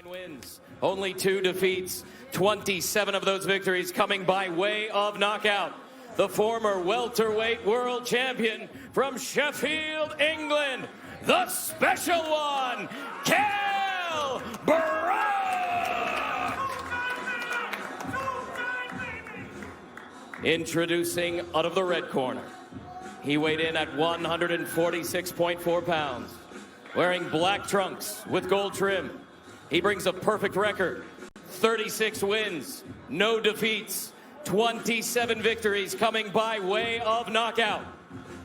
Wins, only 2 defeats, 27 of those victories coming by way of knockout. The former welterweight world champion from Sheffield, England, the special one, Brook. Introducing out of the red corner. He weighed in at 146.4 pounds, wearing black trunks with gold trim. He brings a perfect record, 36 wins, no defeats, 27 victories coming by way of knockout.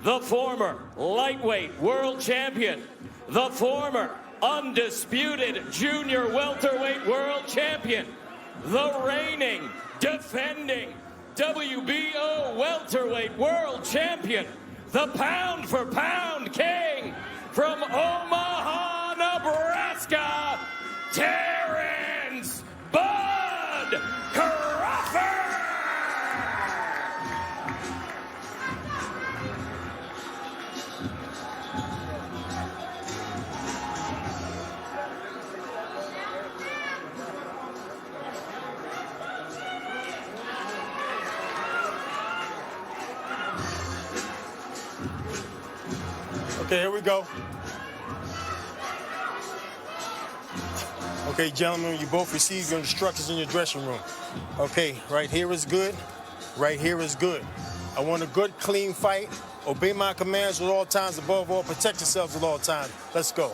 The former lightweight world champion, the former undisputed junior welterweight world champion, the reigning, defending WBO welterweight world champion, the pound-for-pound king from Omaha, Nebraska, Terrence "Bud" Crawford! Okay, here we go. Okay, gentlemen, you both received your instructions in your dressing room. Okay, right here is good. Right here is good. I want a good, clean fight. Obey my commands at all times. Above all, protect yourselves at all times. Let's go.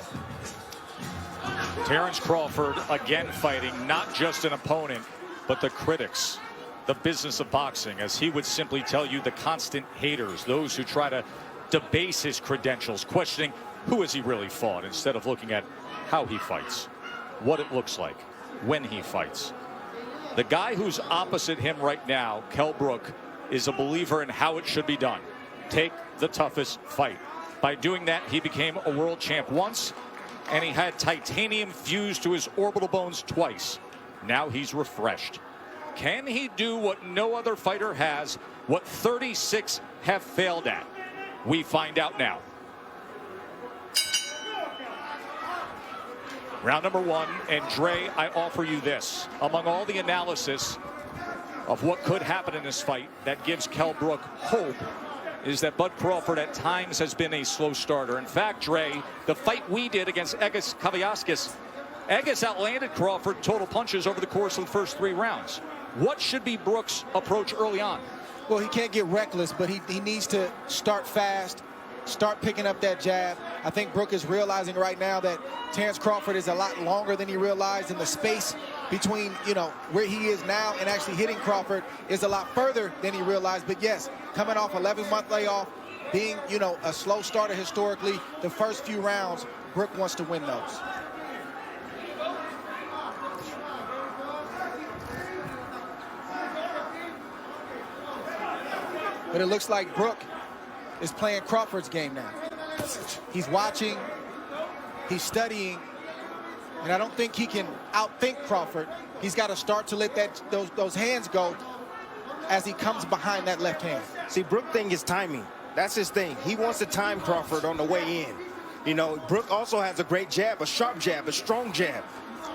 Terrence Crawford again fighting not just an opponent, but the critics, the business of boxing, as he would simply tell you, the constant haters, those who try to debase his credentials, questioning who has he really fought instead of looking at how he fights, what it looks like when he fights. The guy who's opposite him right now, Brook, is a believer in how it should be done. Take the toughest fight. By doing that, he became a world champ once, and he had titanium fused to his orbital bones twice. Now he's refreshed. Can he do what no other fighter has, what 36 have failed at? We find out now. Round number 1, and Dre, I offer you this. Among all the analysis of what could happen in this fight that gives Brook hope is that Bud Crawford at times has been a slow starter. In fact, Dre, the fight we did against Egis Kaviaskis, Egis outlanded Crawford total punches over the course of the first 3 rounds. What should be Brook's approach early on? Well, he can't get reckless, but he needs to start fast, start picking up that jab. I think Brook is realizing right now that Terrence Crawford is a lot longer than he realized, and the space between, where he is now and actually hitting Crawford is a lot further than he realized. But yes, coming off 11-month layoff, being, a slow starter historically, the first few rounds, Brook wants to win those. But it looks like Brook is playing Crawford's game now. He's watching, he's studying, and I don't think he can outthink Crawford. He's got to start to let those hands go as he comes behind that left hand. See, Brook thing is timing. That's his thing. He wants to time Crawford on the way in. Brook also has a great jab, a sharp jab, a strong jab.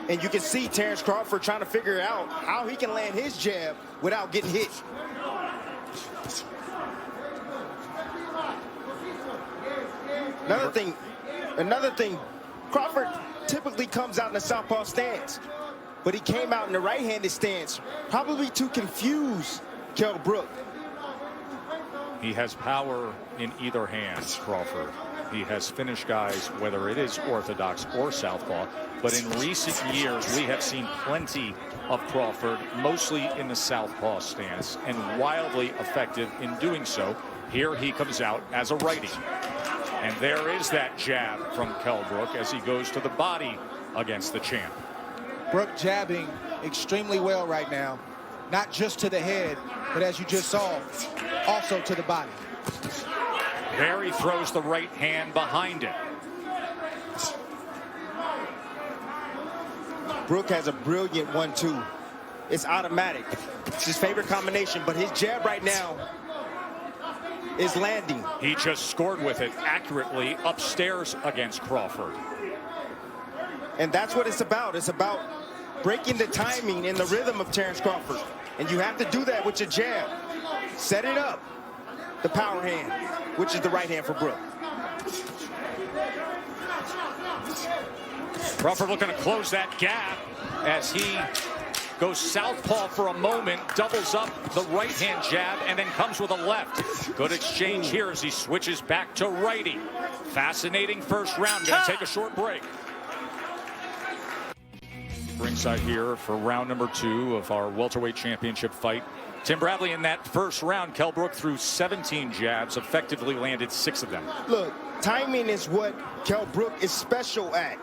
And you can see Terrence Crawford trying to figure out how he can land his jab without getting hit. Another thing, Crawford typically comes out in the southpaw stance, but he came out in the right-handed stance, probably to confuse Brook. He has power in either hand, Crawford. He has finished guys, whether it is orthodox or southpaw, but in recent years, we have seen plenty of Crawford, mostly in the southpaw stance, and wildly effective in doing so. Here he comes out as a righty. And there is that jab from Brook as he goes to the body against the champ. Brook jabbing extremely well right now, not just to the head, but as you just saw, also to the body. There he throws the right hand behind it. Brook has a brilliant 1-2. It's automatic. It's his favorite combination, but his jab right now is landing. He just scored with it accurately upstairs against Crawford. And that's what it's about. It's about breaking the timing and the rhythm of Terence Crawford. And you have to do that with your jab. Set it up. The power hand, which is the right hand for Brook. Crawford looking to close that gap as he goes southpaw for a moment, doubles up the right-hand jab, and then comes with a left. Good exchange here as he switches back to righty. Fascinating first round. Going to take a short break. Ringside here for round number 2 of our welterweight championship fight. Tim Bradley, in that first round, Kell Brook threw 17 jabs, effectively landed 6 of them. Look, timing is what Kell Brook is special at.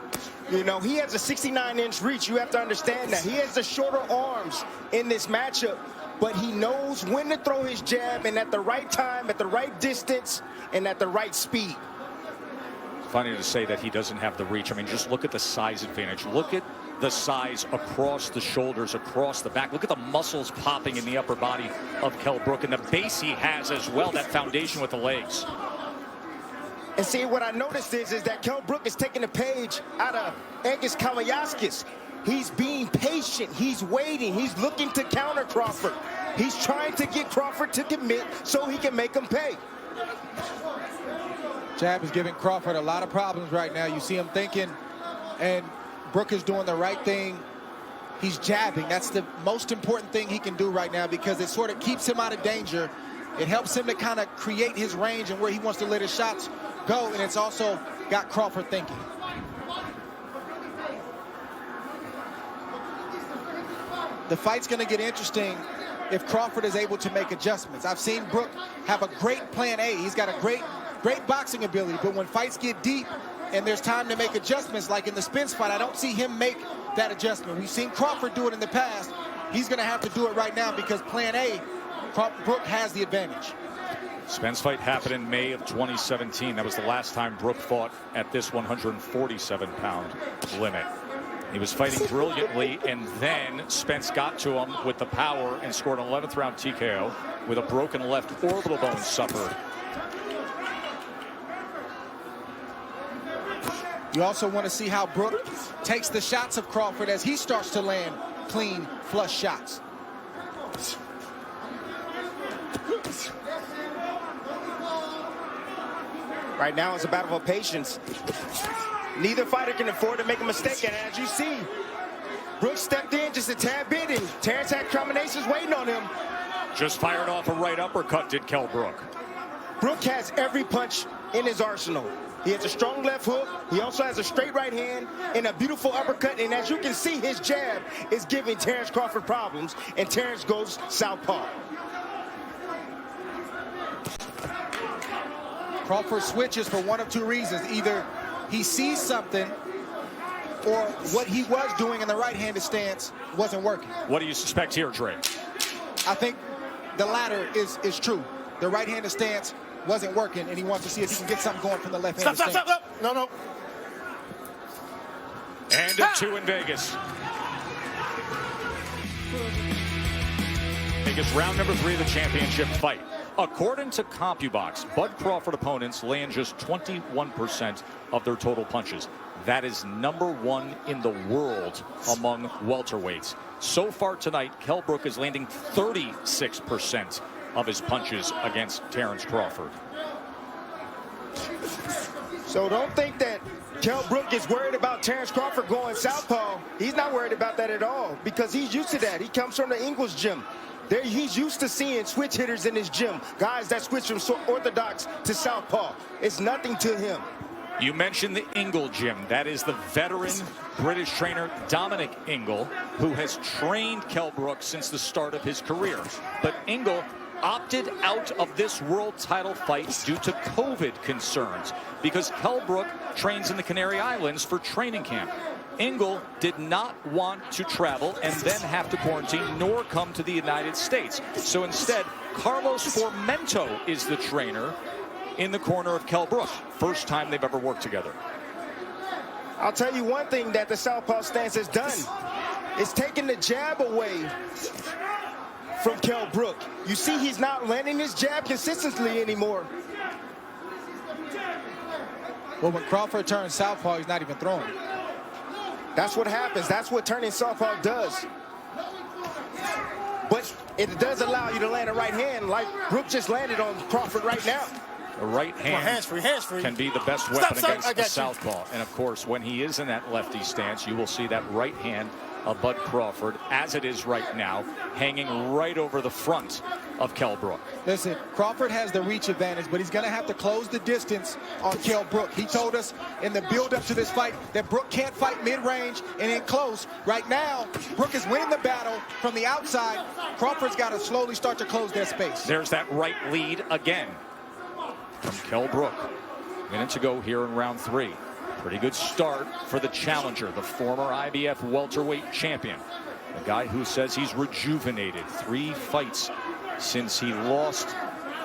You know, he has a 69-inch reach. You have to understand that. He has the shorter arms in this matchup, but he knows when to throw his jab, and at the right time, at the right distance, and at the right speed. Funny to say that he doesn't have the reach. I mean, just look at the size advantage. Look at the size across the shoulders, across the back. Look at the muscles popping in the upper body of Kell Brook, and the base he has as well, that foundation with the legs. And see, what I noticed is that Kell Brook is taking a page out of Egis Kamayaskis. He's being patient. He's waiting. He's looking to counter Crawford. He's trying to get Crawford to commit so he can make him pay. Jab is giving Crawford a lot of problems right now. You see him thinking, and Brook is doing the right thing. He's jabbing. That's the most important thing he can do right now because it sort of keeps him out of danger. It helps him to kind of create his range and where he wants to let his shots go, and it's also got Crawford thinking. The fight's going to get interesting if Crawford is able to make adjustments. I've seen Brook have a great plan A. He's got a great boxing ability, but when fights get deep and there's time to make adjustments, like in the Spence fight, I don't see him make that adjustment. We've seen Crawford do it in the past. He's going to have to do it right now because plan A, Brook has the advantage. Spence fight happened in May of 2017. That was the last time Brook fought at this 147-pound limit. He was fighting brilliantly, and then Spence got to him with the power and scored an 11th round TKO with a broken left orbital bone suffered. You also want to see how Brook takes the shots of Crawford as he starts to land clean, flush shots. Right now it's a battle of patience. Neither fighter can afford to make a mistake, and as you see, Brook stepped in just a tad bit, and Terence had combinations waiting on him. Just fired off a right uppercut, did Kell Brook. Brook has every punch in his arsenal. He has a strong left hook. He also has a straight right hand and a beautiful uppercut. And as you can see, his jab is giving Terence Crawford problems, and Terence goes southpaw. Crawford switches for one of two reasons. Either he sees something or what he was doing in the right-handed stance wasn't working. What do you suspect here, Trey? I think the latter is true. The right-handed stance wasn't working, and he wants to see if he can get something going from the left-handed stance. Stop. No. And a 2 in Vegas. Vegas, round number 3 of the championship fight. According to CompuBox, Bud Crawford opponents land just 21% of their total punches. That is #1 in the world among welterweights. So far tonight, Kell Brook is landing 36% of his punches against Terence Crawford. So don't think that Kell Brook is worried about Terence Crawford going southpaw. He's not worried about that at all because he's used to that. He comes from the English gym. He's used to seeing switch hitters in his gym, guys that switch from orthodox to southpaw. It's nothing to him. You mentioned the Ingle gym. That is the veteran British trainer Dominic Ingle, who has trained Kell Brook since the start of his career. But Ingle opted out of this world title fight due to COVID concerns because Kell Brook trains in the Canary Islands for training camp. Ingle did not want to travel and then have to quarantine nor come to the United States. So instead, Carlos Formento is the trainer in the corner of Kell Brook. First time they've ever worked together. I'll tell you one thing that the southpaw stance has done. It's taken the jab away from Kell Brook. You see he's not landing his jab consistently anymore. Well, when Crawford turns southpaw, he's not even throwing. That's what happens. That's what turning southpaw does. But it does allow you to land a right hand like Brook just landed on Crawford right now. A right hand hands-free. can be the best weapon against I the got southpaw. And, of course, when he is in that lefty stance, you will see that right hand of Bud Crawford, as it is right now, hanging right over the front of Kell Brook. Listen, Crawford has the reach advantage, but he's going to have to close the distance on Kell Brook. He told us in the build-up to this fight that Brook can't fight mid-range and in close. Right now, Brook is winning the battle from the outside. Crawford's got to slowly start to close their space. There's that right lead again from Kell Brook. Minutes ago here in round 3. Pretty good start for the challenger, the former IBF welterweight champion. A guy who says he's rejuvenated. 3 fights since he lost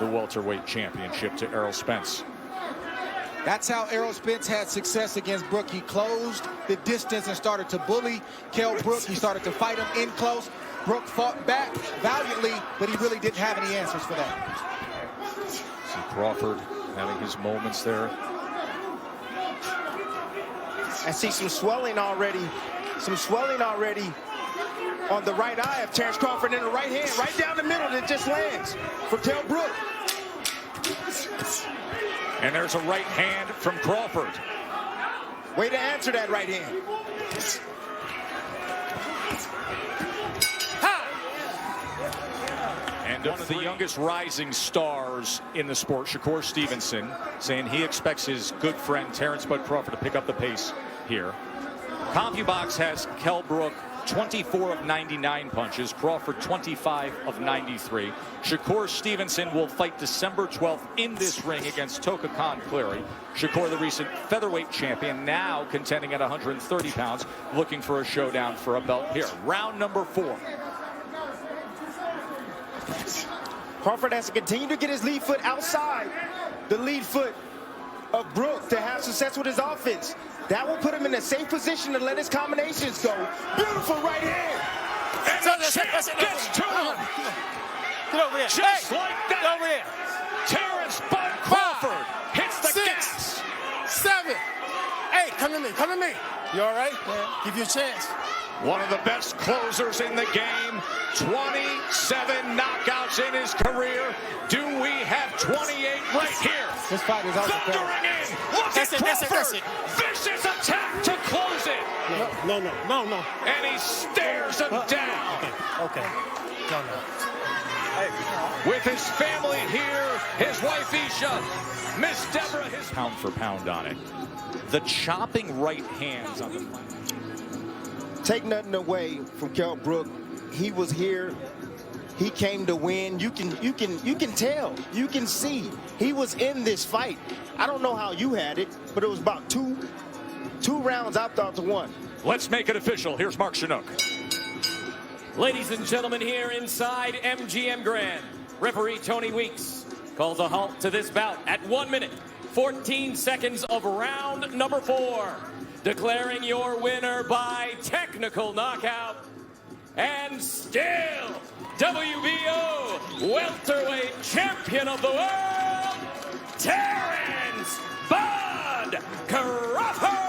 the welterweight championship to Errol Spence. That's how Errol Spence had success against Brook. He closed the distance and started to bully Kell Brook. He started to fight him in close. Brook fought back valiantly, but he really didn't have any answers for that. See Crawford having his moments there. I see some swelling already on the right eye of Terrence Crawford, in the right hand, right down the middle that just lands for Kell Brook. And there's a right hand from Crawford. Way to answer that right hand. And one of the youngest rising stars in the sport, Shakur Stevenson, saying he expects his good friend Terrence Bud Crawford to pick up the pace here. CompuBox has Kell Brook 24 of 99 punches, Crawford 25 of 93. Shakur Stevenson will fight December 12th in this ring against Toka Khan Cleary. Shakur, the recent featherweight champion, now contending at 130 pounds, looking for a showdown for a belt here. Round number 4. Crawford has to continue to get his lead foot outside the lead foot of Brook to have success with his offense. That will put him in a safe position to let his combinations go. Beautiful right hand. And the champ gets to him. Get over here. Just like that. Get over here. Terrence Bud Crawford hits the 6, gas. 7. Hey, come to me. Come to me. You all right? Yeah. Give you a chance. One of the best closers in the game. 27 knockouts in his career. Do we have 28 right here? This fight is also Thundering in. Look at Crawford. That's it. Vicious attack to close it. No. And he stares him down. Okay. No. With his family here, his wife Isha, Miss Deborah, his pound for pound on it. The chopping right hands on the fight. Take nothing away from Kell Brook. He was here. He came to win. You can tell. You can see he was in this fight. I don't know how you had it, but it was about two rounds I thought to 1. Let's make it official. Here's Mark Chinook. Ladies and gentlemen, here inside MGM Grand, referee Tony Weeks calls a halt to this bout at 1 minute, 14 seconds of round number 4. Declaring your winner by technical knockout, and still WBO welterweight champion of the world, Terrence Bud Crawford.